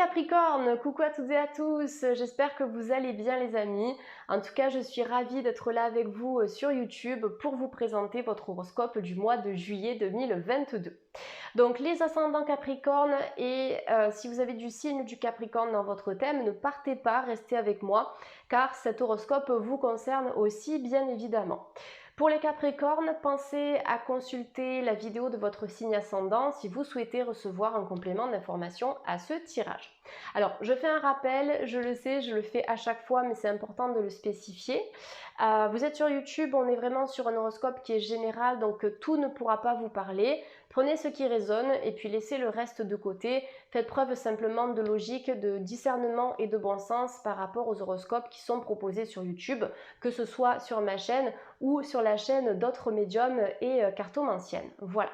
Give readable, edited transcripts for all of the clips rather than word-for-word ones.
Capricornes, coucou à toutes et à tous, j'espère que vous allez bien les amis. En tout cas, je suis ravie d'être là avec vous sur YouTube pour vous présenter votre horoscope du mois de juillet 2022. Donc les ascendants Capricornes et si vous avez du signe du Capricorne dans votre thème, ne partez pas, restez avec moi car cet horoscope vous concerne aussi bien évidemment. Pour les Capricornes, pensez à consulter la vidéo de votre signe ascendant si vous souhaitez recevoir un complément d'information à ce tirage. Alors, je fais un rappel, je le sais, je le fais à chaque fois, mais c'est important de le spécifier. Vous êtes sur YouTube, on est vraiment sur un horoscope qui est général, donc tout ne pourra pas vous parler. Prenez ce qui résonne et puis laissez le reste de côté. Faites preuve simplement de logique, de discernement et de bon sens par rapport aux horoscopes qui sont proposés sur YouTube, que ce soit sur ma chaîne ou sur la chaîne d'autres médiums et cartomanciennes. Voilà.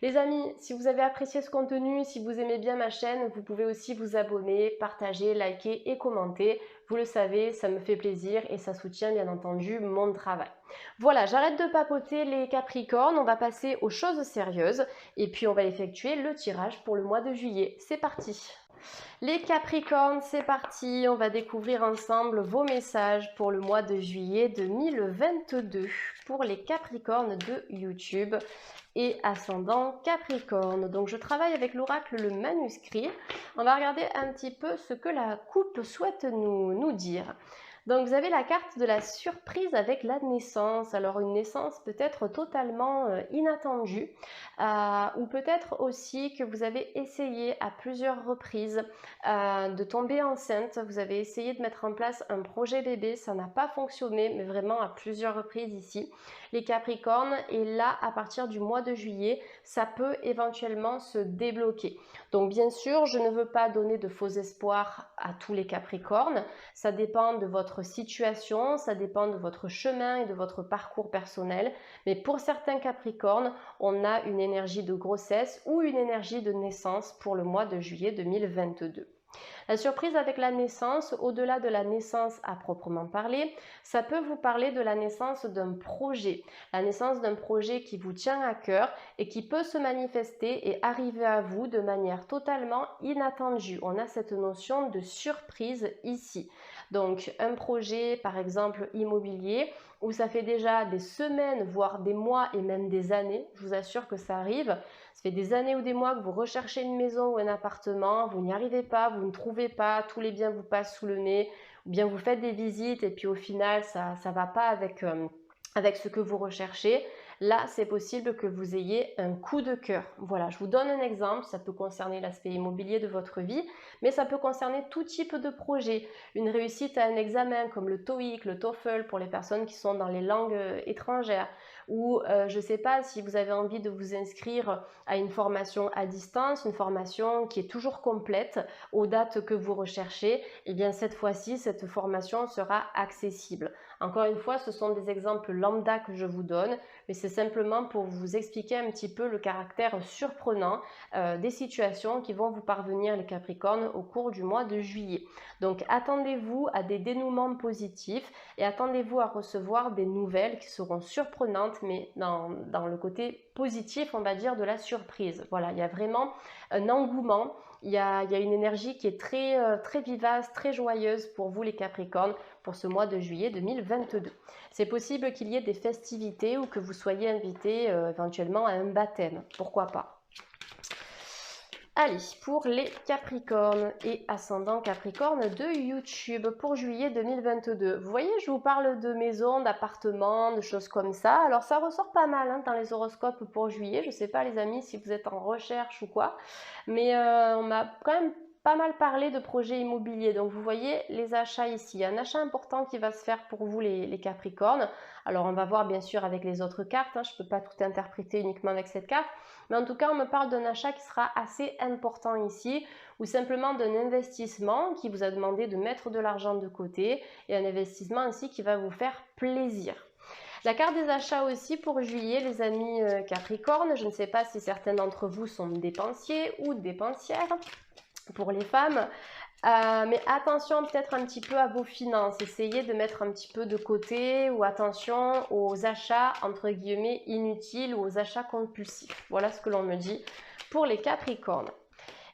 Les amis, si vous avez apprécié ce contenu, si vous aimez bien ma chaîne, vous pouvez aussi vous abonner, partager, liker et commenter. Vous le savez, ça me fait plaisir et ça soutient bien entendu mon travail. Voilà, j'arrête de papoter les Capricornes, on va passer aux choses sérieuses et puis on va effectuer le tirage pour le mois de juillet. C'est parti! Les Capricornes, c'est parti, on va découvrir ensemble vos messages pour le mois de juillet 2022 pour les Capricornes de YouTube et ascendant Capricorne. Donc je travaille avec l'oracle le manuscrit. On va regarder un petit peu ce que la coupe souhaite nous dire. Donc vous avez la carte de la surprise avec la naissance. Alors une naissance peut-être totalement inattendue ou peut-être aussi que vous avez essayé à plusieurs reprises de tomber enceinte. Vous avez essayé de mettre en place un projet bébé, ça n'a pas fonctionné, mais vraiment à plusieurs reprises ici. Les Capricornes, et là à partir du mois de juillet, ça peut éventuellement se débloquer. Donc bien sûr, je ne veux pas donner de faux espoirs à tous les Capricornes. Ça dépend de votre situation, ça dépend de votre chemin et de votre parcours personnel. Mais pour certains Capricornes, on a une énergie de grossesse ou une énergie de naissance pour le mois de juillet 2022. La surprise avec la naissance, au-delà de la naissance à proprement parler, ça peut vous parler de la naissance d'un projet. La naissance d'un projet qui vous tient à cœur et qui peut se manifester et arriver à vous de manière totalement inattendue. On a cette notion de surprise ici. Donc un projet par exemple immobilier où ça fait déjà des semaines, voire des mois et même des années, je vous assure que ça arrive. Ça fait des années ou des mois que vous recherchez une maison ou un appartement, vous n'y arrivez pas, vous ne trouvez pas, tous les biens vous passent sous le nez, ou bien vous faites des visites et puis au final ça ne va pas avec ce que vous recherchez. Là, c'est possible que vous ayez un coup de cœur. Voilà, je vous donne un exemple, ça peut concerner l'aspect immobilier de votre vie, mais ça peut concerner tout type de projet. Une réussite à un examen comme le TOEIC, le TOEFL pour les personnes qui sont dans les langues étrangères, ou je ne sais pas si vous avez envie de vous inscrire à une formation à distance, une formation qui est toujours complète aux dates que vous recherchez, et bien cette fois-ci, cette formation sera accessible. Encore une fois, ce sont des exemples lambda que je vous donne, mais c'est simplement pour vous expliquer un petit peu le caractère surprenant des situations qui vont vous parvenir les Capricornes au cours du mois de juillet. Donc attendez-vous à des dénouements positifs et attendez-vous à recevoir des nouvelles qui seront surprenantes, mais dans le côté positif, on va dire, de la surprise. Voilà, il y a vraiment un engouement, il y a une énergie qui est très vivace, très joyeuse pour vous les Capricornes pour ce mois de juillet 2022. C'est possible qu'il y ait des festivités ou que vous soyez invité éventuellement à un baptême, pourquoi pas. Allez, pour les Capricornes et ascendant Capricorne de YouTube pour juillet 2022. Vous voyez, je vous parle de maisons, d'appartements, de choses comme ça. Alors ça ressort pas mal dans les horoscopes pour juillet. Je ne sais pas les amis si vous êtes en recherche ou quoi. Mais on m'a quand même pas mal parlé de projets immobiliers. Donc vous voyez les achats ici. Un achat important qui va se faire pour vous les Capricornes. Alors on va voir bien sûr avec les autres cartes. Je ne peux pas tout interpréter uniquement avec cette carte. Mais en tout cas, on me parle d'un achat qui sera assez important ici ou simplement d'un investissement qui vous a demandé de mettre de l'argent de côté et un investissement aussi qui va vous faire plaisir. La carte des achats aussi pour juillet, les amis Capricorne. Je ne sais pas si certains d'entre vous sont dépensiers ou dépensières pour les femmes. Mais attention peut-être un petit peu à vos finances, essayez de mettre un petit peu de côté ou attention aux achats entre guillemets inutiles ou aux achats compulsifs. Voilà ce que l'on me dit pour les Capricornes.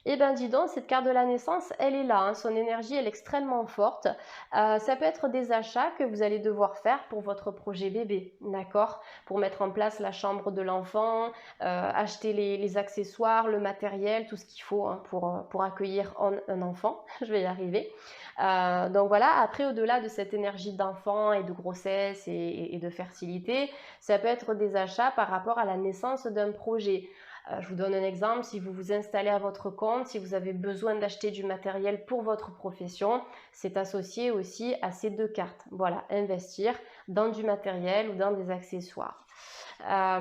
Eh ben dis donc, cette carte de la naissance, elle est là, hein, son énergie elle est extrêmement forte. Ça peut être des achats que vous allez devoir faire pour votre projet bébé, d'accord? Pour mettre en place la chambre de l'enfant, acheter les accessoires, le matériel, tout ce qu'il faut, hein, pour accueillir un enfant. Je vais y arriver. Donc voilà, après au-delà de cette énergie d'enfant et de grossesse et de fertilité, ça peut être des achats par rapport à la naissance d'un projet. Je vous donne un exemple, si vous vous installez à votre compte, si vous avez besoin d'acheter du matériel pour votre profession, c'est associé aussi à ces deux cartes. Voilà, investir dans du matériel ou dans des accessoires. Ça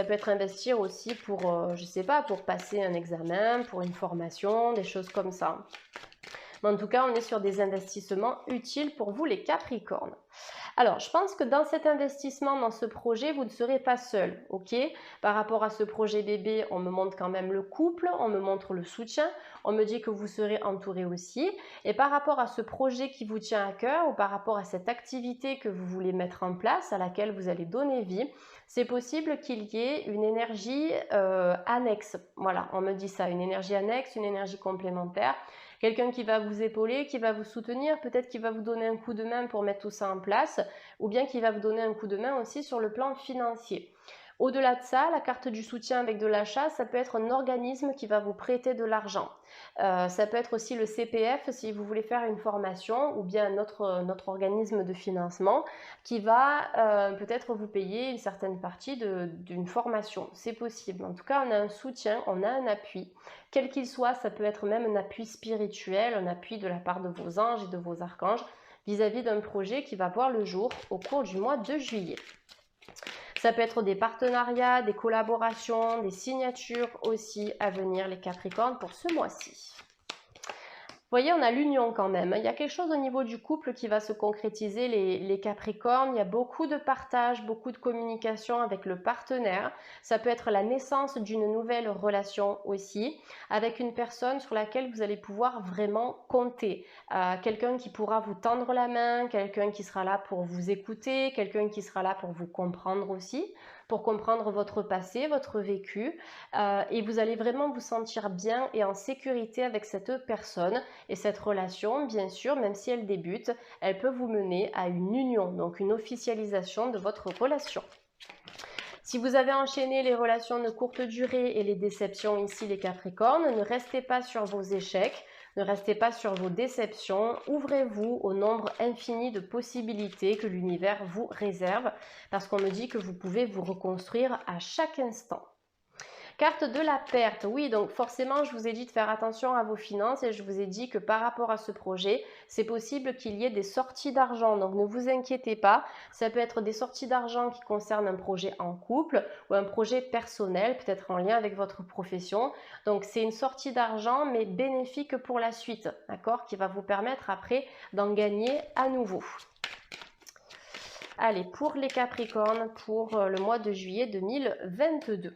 peut être investir aussi pour, je sais pas, pour passer un examen, pour une formation, des choses comme ça. Mais en tout cas, on est sur des investissements utiles pour vous les Capricornes. Alors, je pense que dans cet investissement, dans ce projet, vous ne serez pas seul, ok? Par rapport à ce projet bébé, on me montre quand même le couple, on me montre le soutien, on me dit que vous serez entouré aussi. Et par rapport à ce projet qui vous tient à cœur ou par rapport à cette activité que vous voulez mettre en place, à laquelle vous allez donner vie, c'est possible qu'il y ait une énergie annexe. Voilà, on me dit ça, une énergie annexe, une énergie complémentaire. Quelqu'un qui va vous épauler, qui va vous soutenir, peut-être qui va vous donner un coup de main pour mettre tout ça en place, ou bien qui va vous donner un coup de main aussi sur le plan financier. Au-delà de ça, la carte du soutien avec de l'achat, ça peut être un organisme qui va vous prêter de l'argent. Ça peut être aussi le CPF si vous voulez faire une formation ou bien notre organisme de financement qui va peut-être vous payer une certaine partie d'une formation. C'est possible. En tout cas, on a un soutien, on a un appui. Quel qu'il soit, ça peut être même un appui spirituel, un appui de la part de vos anges et de vos archanges vis-à-vis d'un projet qui va voir le jour au cours du mois de juillet. Ça peut être des partenariats, des collaborations, des signatures aussi à venir les Capricornes pour ce mois-ci. Vous voyez, on a l'union quand même. Il y a quelque chose au niveau du couple qui va se concrétiser, les Capricornes. Il y a beaucoup de partage, beaucoup de communication avec le partenaire. Ça peut être la naissance d'une nouvelle relation aussi, avec une personne sur laquelle vous allez pouvoir vraiment compter. Quelqu'un qui pourra vous tendre la main, quelqu'un qui sera là pour vous écouter, quelqu'un qui sera là pour vous comprendre aussi, pour comprendre votre passé, votre vécu. Et vous allez vraiment vous sentir bien et en sécurité avec cette personne. Et cette relation, bien sûr, même si elle débute, elle peut vous mener à une union, donc une officialisation de votre relation. Si vous avez enchaîné les relations de courte durée et les déceptions ici, les Capricornes, ne restez pas sur vos échecs, ne restez pas sur vos déceptions, ouvrez-vous au nombre infini de possibilités que l'univers vous réserve, parce qu'on me dit que vous pouvez vous reconstruire à chaque instant. Carte de la perte, oui, donc forcément je vous ai dit de faire attention à vos finances et je vous ai dit que par rapport à ce projet, c'est possible qu'il y ait des sorties d'argent, donc ne vous inquiétez pas, ça peut être des sorties d'argent qui concernent un projet en couple ou un projet personnel, peut-être en lien avec votre profession, donc c'est une sortie d'argent mais bénéfique pour la suite, d'accord, qui va vous permettre après d'en gagner à nouveau. Allez, pour les Capricornes, pour le mois de juillet 2022.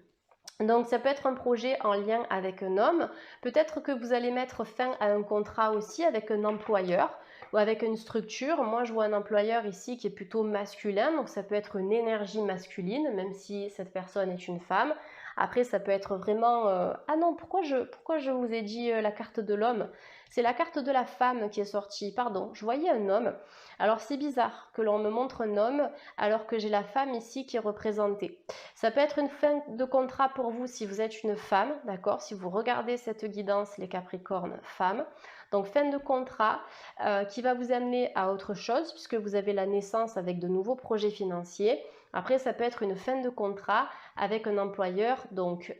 Donc ça peut être un projet en lien avec un homme, peut-être que vous allez mettre fin à un contrat aussi avec un employeur ou avec une structure. Moi je vois un employeur ici qui est plutôt masculin, donc ça peut être une énergie masculine, même si cette personne est une femme. Après ça peut être vraiment... Ah non, pourquoi je vous ai dit la carte de l'homme? C'est la carte de la femme qui est sortie, pardon, je voyais un homme. Alors c'est bizarre que l'on me montre un homme alors que j'ai la femme ici qui est représentée. Ça peut être une fin de contrat pour vous si vous êtes une femme, d'accord? Si vous regardez cette guidance, les Capricornes femmes. Donc fin de contrat qui va vous amener à autre chose puisque vous avez la naissance avec de nouveaux projets financiers. Après, ça peut être une fin de contrat avec un employeur, donc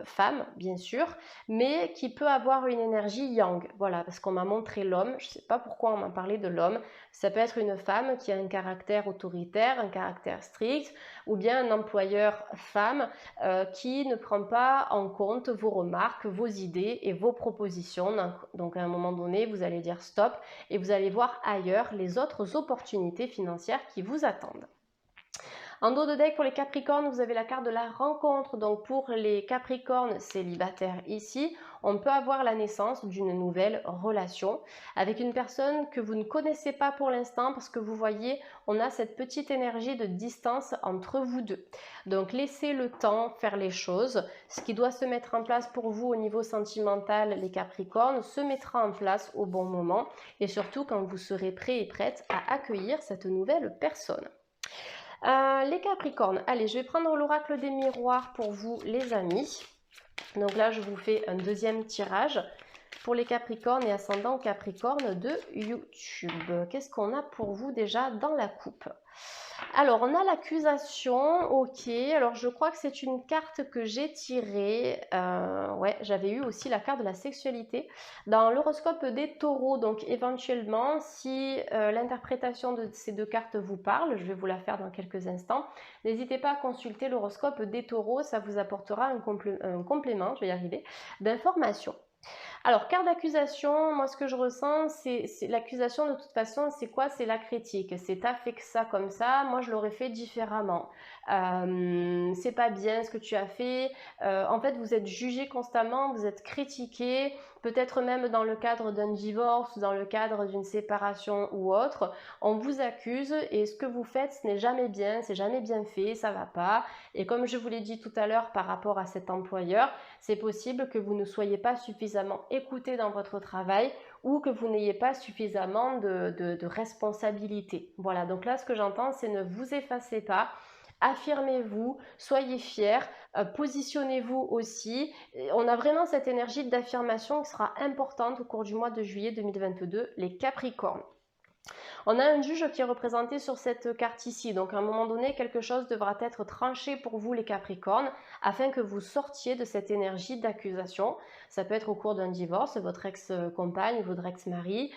femme, bien sûr, mais qui peut avoir une énergie yang. Voilà, parce qu'on m'a montré l'homme, je ne sais pas pourquoi on m'a parlé de l'homme. Ça peut être une femme qui a un caractère autoritaire, un caractère strict, ou bien un employeur femme qui ne prend pas en compte vos remarques, vos idées et vos propositions. Donc à un moment donné, vous allez dire stop et vous allez voir ailleurs les autres opportunités financières qui vous attendent. En dos de deck pour les Capricornes, vous avez la carte de la rencontre. Donc pour les Capricornes célibataires ici, on peut avoir la naissance d'une nouvelle relation avec une personne que vous ne connaissez pas pour l'instant parce que vous voyez, on a cette petite énergie de distance entre vous deux. Donc laissez le temps faire les choses. Ce qui doit se mettre en place pour vous au niveau sentimental, les Capricornes, se mettra en place au bon moment et surtout quand vous serez prêt et prête à accueillir cette nouvelle personne. Les Capricornes, allez, je vais prendre l'oracle des miroirs pour vous les amis. Donc là, je vous fais un deuxième tirage pour les Capricornes et ascendant Capricorne de YouTube. Qu'est-ce qu'on a pour vous déjà dans la coupe? Alors, on a l'accusation, ok. Alors, je crois que c'est une carte que j'ai tirée. Ouais, j'avais eu aussi la carte de la sexualité dans l'horoscope des taureaux. Donc, éventuellement, si l'interprétation de ces deux cartes vous parle, je vais vous la faire dans quelques instants, n'hésitez pas à consulter l'horoscope des taureaux. Ça vous apportera un complément, je vais y arriver, d'informations. Alors, carte d'accusation, moi ce que je ressens, c'est l'accusation de toute façon, c'est quoi? C'est la critique. C'est t'as fait que ça comme ça, moi je l'aurais fait différemment. C'est pas bien ce que tu as fait. En fait, vous êtes jugé constamment, vous êtes critiqué, peut-être même dans le cadre d'un divorce, dans le cadre d'une séparation ou autre. On vous accuse et ce que vous faites, ce n'est jamais bien, c'est jamais bien fait, ça va pas. Et comme je vous l'ai dit tout à l'heure par rapport à cet employeur, c'est possible que vous ne soyez pas suffisamment écouté dans votre travail ou que vous n'ayez pas suffisamment de responsabilité. Voilà, donc là ce que j'entends c'est ne vous effacez pas, affirmez-vous, soyez fiers, positionnez-vous aussi. On a vraiment cette énergie d'affirmation qui sera importante au cours du mois de juillet 2022, les Capricornes. On a un juge qui est représenté sur cette carte ici, donc à un moment donné, quelque chose devra être tranché pour vous les Capricornes, afin que vous sortiez de cette énergie d'accusation. Ça peut être au cours d'un divorce, votre ex-compagne, votre ex-mari,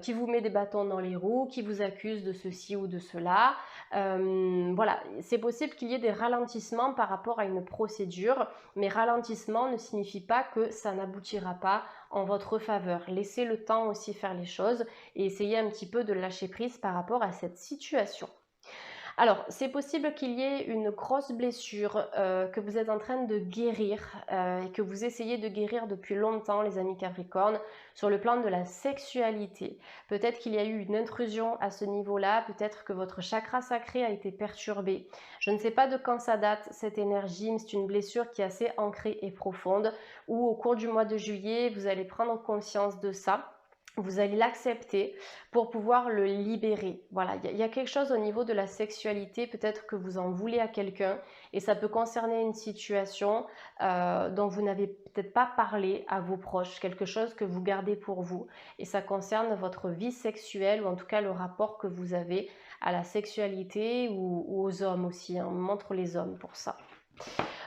qui vous met des bâtons dans les roues, qui vous accuse de ceci ou de cela. Voilà, c'est possible qu'il y ait des ralentissements par rapport à une procédure, mais ralentissement ne signifie pas que ça n'aboutira pas en votre faveur. Laissez le temps aussi faire les choses et essayez un petit peu de lâcher prise par rapport à cette situation. Alors, c'est possible qu'il y ait une grosse blessure que vous êtes en train de guérir et que vous essayez de guérir depuis longtemps, les amis Capricornes, sur le plan de la sexualité. Peut-être qu'il y a eu une intrusion à ce niveau-là, peut-être que votre chakra sacré a été perturbé. Je ne sais pas de quand ça date, cette énergie, mais c'est une blessure qui est assez ancrée et profonde, où au cours du mois de juillet, vous allez prendre conscience de ça. Vous allez l'accepter pour pouvoir le libérer. Voilà, il y a quelque chose au niveau de la sexualité, peut-être que vous en voulez à quelqu'un et ça peut concerner une situation dont vous n'avez peut-être pas parlé à vos proches, quelque chose que vous gardez pour vous et ça concerne votre vie sexuelle ou en tout cas le rapport que vous avez à la sexualité ou aux hommes aussi, hein. On montre les hommes pour ça.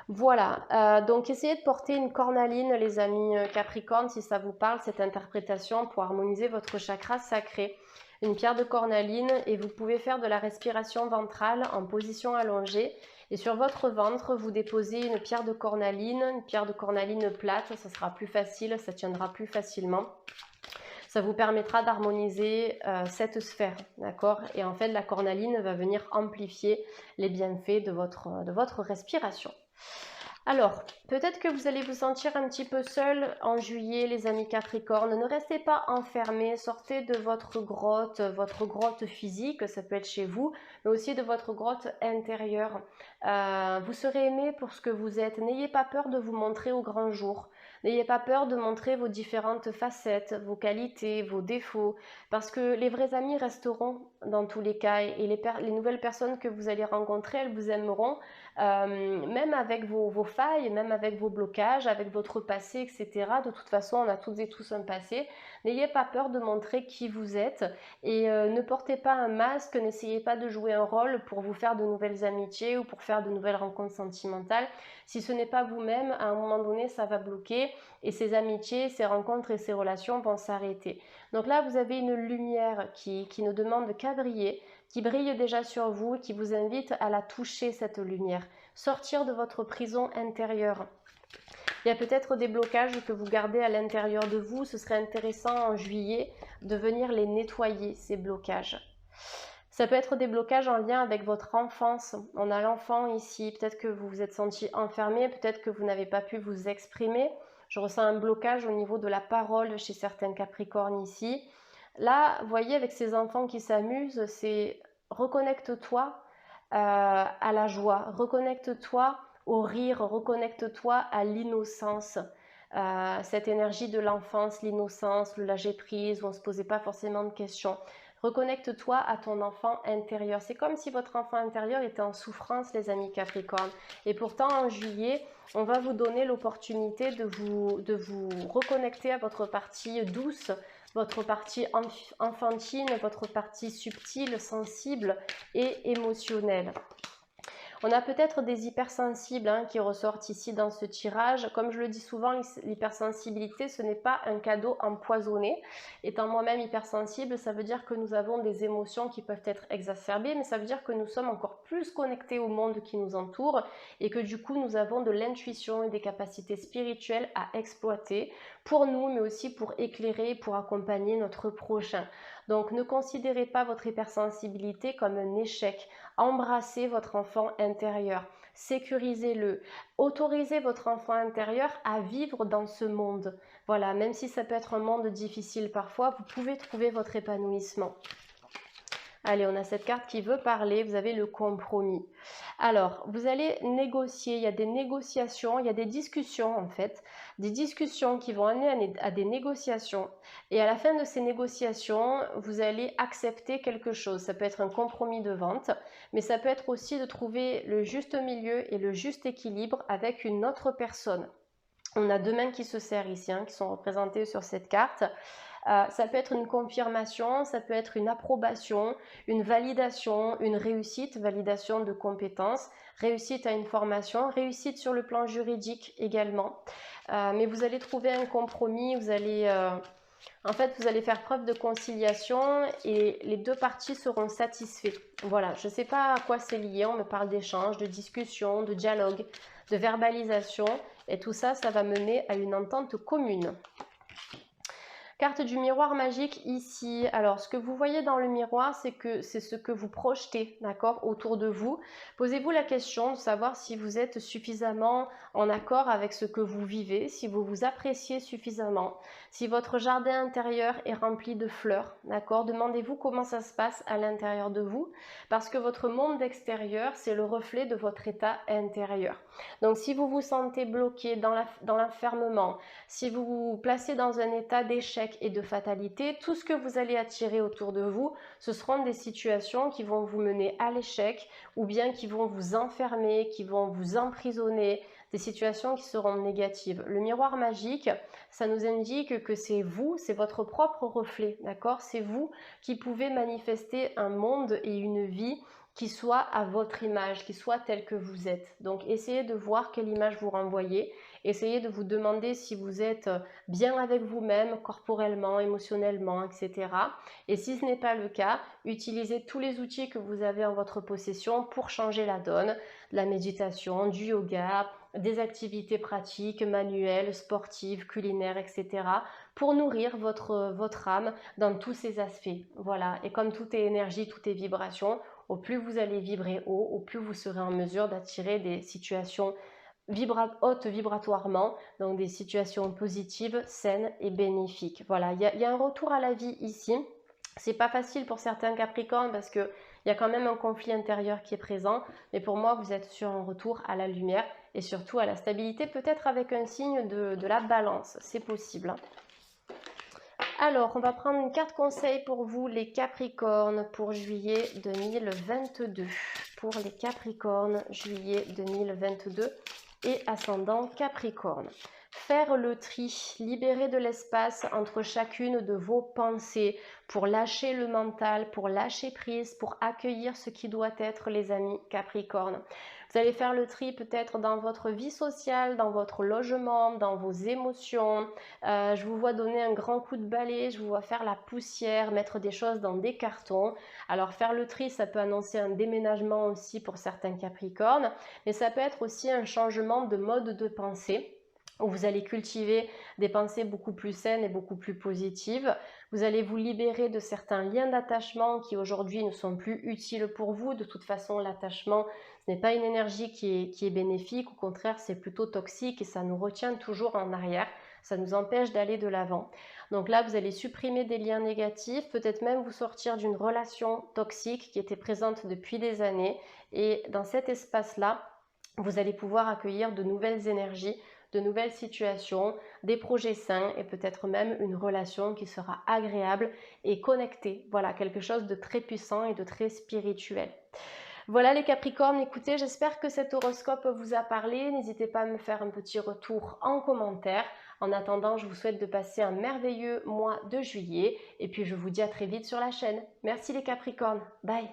Voilà, donc essayez de porter une cornaline les amis Capricorne si ça vous parle cette interprétation pour harmoniser votre chakra sacré. Une pierre de cornaline et vous pouvez faire de la respiration ventrale en position allongée et sur votre ventre vous déposez une pierre de cornaline plate, ça sera plus facile, ça tiendra plus facilement. Ça vous permettra d'harmoniser cette sphère, d'accord? Et en fait la cornaline va venir amplifier les bienfaits de votre respiration. Alors, peut-être que vous allez vous sentir un petit peu seul en juillet, les amis Capricorne. Ne restez pas enfermés, sortez de votre grotte physique, ça peut être chez vous, mais aussi de votre grotte intérieure. Vous serez aimé pour ce que vous êtes. N'ayez pas peur de vous montrer au grand jour. N'ayez pas peur de montrer vos différentes facettes, vos qualités, vos défauts, parce que les vrais amis resteront dans tous les cas et les nouvelles personnes que vous allez rencontrer, elles vous aimeront, même avec vos failles, même avec vos blocages, avec votre passé, etc. De toute façon, on a toutes et tous un passé. N'ayez pas peur de montrer qui vous êtes et ne portez pas un masque, n'essayez pas de jouer un rôle pour vous faire de nouvelles amitiés ou pour faire de nouvelles rencontres sentimentales. Si ce n'est pas vous-même, à un moment donné, ça va bloquer et ces amitiés, ces rencontres et ces relations vont s'arrêter. Donc là, vous avez une lumière qui ne demande qu'à briller, qui brille déjà sur vous et qui vous invite à la toucher, cette lumière. Sortir de votre prison intérieure. Il y a peut-être des blocages que vous gardez à l'intérieur de vous. Ce serait intéressant en juillet de venir les nettoyer, ces blocages. Ça peut être des blocages en lien avec votre enfance. On a l'enfant ici, peut-être que vous vous êtes senti enfermé, peut-être que vous n'avez pas pu vous exprimer. Je ressens un blocage au niveau de la parole chez certains Capricornes ici. Là, vous voyez, avec ces enfants qui s'amusent, c'est reconnecte-toi à la joie, reconnecte-toi au rire, reconnecte-toi à l'innocence. Cette énergie de l'enfance, l'innocence, le lâcher prise, où on ne se posait pas forcément de questions. Reconnecte-toi à ton enfant intérieur. C'est comme si votre enfant intérieur était en souffrance, les amis Capricorne. Et pourtant, en juillet, on va vous donner l'opportunité de vous reconnecter à votre partie douce, votre partie enfantine, votre partie subtile, sensible et émotionnelle. On a peut-être des hypersensibles qui ressortent ici dans ce tirage. Comme je le dis souvent, l'hypersensibilité, ce n'est pas un cadeau empoisonné. Étant moi-même hypersensible, ça veut dire que nous avons des émotions qui peuvent être exacerbées, mais ça veut dire que nous sommes encore plus connectés au monde qui nous entoure et que du coup, nous avons de l'intuition et des capacités spirituelles à exploiter pour nous, mais aussi pour éclairer, pour accompagner notre prochain. Donc, ne considérez pas votre hypersensibilité comme un échec. Embrassez votre enfant intérieur, sécurisez-le, autorisez votre enfant intérieur à vivre dans ce monde. Voilà, même si ça peut être un monde difficile parfois, vous pouvez trouver votre épanouissement. Allez, on a cette carte qui veut parler, vous avez le compromis. Alors, vous allez négocier, il y a des négociations, il y a des discussions en fait, des discussions qui vont amener à des négociations. Et à la fin de ces négociations, vous allez accepter quelque chose. Ça peut être un compromis de vente, mais ça peut être aussi de trouver le juste milieu et le juste équilibre avec une autre personne. On a deux mains qui se serrent ici, qui sont représentées sur cette carte. Ça peut être une confirmation, ça peut être une approbation, une validation, une réussite, validation de compétences, réussite à une formation, réussite sur le plan juridique également. Mais vous allez trouver un compromis, vous allez faire preuve de conciliation et les deux parties seront satisfaites. Voilà, je ne sais pas à quoi c'est lié, on me parle d'échange, de discussion, de dialogue, de verbalisation et tout ça, ça va mener à une entente commune. Carte du miroir magique ici. Alors, ce que vous voyez dans le miroir, c'est ce que vous projetez, d'accord, autour de vous. Posez-vous la question de savoir si vous êtes suffisamment en accord avec ce que vous vivez, si vous vous appréciez suffisamment, si votre jardin intérieur est rempli de fleurs, d'accord. Demandez-vous comment ça se passe à l'intérieur de vous, parce que votre monde extérieur, c'est le reflet de votre état intérieur. Donc, si vous vous sentez bloqué dans l'enfermement, si vous vous placez dans un état d'échec et de fatalité, tout ce que vous allez attirer autour de vous, ce seront des situations qui vont vous mener à l'échec ou bien qui vont vous enfermer, qui vont vous emprisonner, des situations qui seront négatives. Le miroir magique, ça nous indique que c'est vous, c'est votre propre reflet, d'accord? C'est vous qui pouvez manifester un monde et une vie qui soit à votre image, qui soit telle que vous êtes. Donc essayez de voir quelle image vous renvoyez. Essayez de vous demander si vous êtes bien avec vous-même, corporellement, émotionnellement, etc. Et si ce n'est pas le cas, utilisez tous les outils que vous avez en votre possession pour changer la donne. De la méditation, du yoga, des activités pratiques, manuelles, sportives, culinaires, etc. pour nourrir votre âme dans tous ces aspects. Voilà, et comme tout est énergie, tout est vibration, au plus vous allez vibrer haut, au plus vous serez en mesure d'attirer des situations hautes vibratoirement, donc des situations positives, saines et bénéfiques. Voilà, il y a un retour à la vie ici. C'est pas facile pour certains Capricornes parce qu'il y a quand même un conflit intérieur qui est présent, mais pour moi, vous êtes sur un retour à la lumière et surtout à la stabilité, peut-être avec un signe de la balance, c'est possible. Alors, on va prendre une carte conseil pour vous, les Capricornes, pour juillet 2022. Pour les Capricornes, juillet 2022 et ascendant Capricorne. Faire le tri, libérer de l'espace entre chacune de vos pensées pour lâcher le mental, pour lâcher prise, pour accueillir ce qui doit être, les amis Capricorne. Vous allez faire le tri peut-être dans votre vie sociale, dans votre logement, dans vos émotions. Je vous vois donner un grand coup de balai, je vous vois faire la poussière, mettre des choses dans des cartons. Alors faire le tri, ça peut annoncer un déménagement aussi pour certains Capricornes, mais ça peut être aussi un changement de mode de pensée où vous allez cultiver des pensées beaucoup plus saines et beaucoup plus positives. Vous allez vous libérer de certains liens d'attachement qui aujourd'hui ne sont plus utiles pour vous. De toute façon, l'attachement, ce n'est pas une énergie qui est bénéfique. Au contraire, c'est plutôt toxique et ça nous retient toujours en arrière. Ça nous empêche d'aller de l'avant. Donc là, vous allez supprimer des liens négatifs, peut-être même vous sortir d'une relation toxique qui était présente depuis des années. Et dans cet espace-là, vous allez pouvoir accueillir de nouvelles énergies, de nouvelles situations, des projets sains et peut-être même une relation qui sera agréable et connectée. Voilà, quelque chose de très puissant et de très spirituel. Voilà les Capricornes, écoutez, j'espère que cet horoscope vous a parlé. N'hésitez pas à me faire un petit retour en commentaire. En attendant, je vous souhaite de passer un merveilleux mois de juillet et puis je vous dis à très vite sur la chaîne. Merci les Capricornes, bye!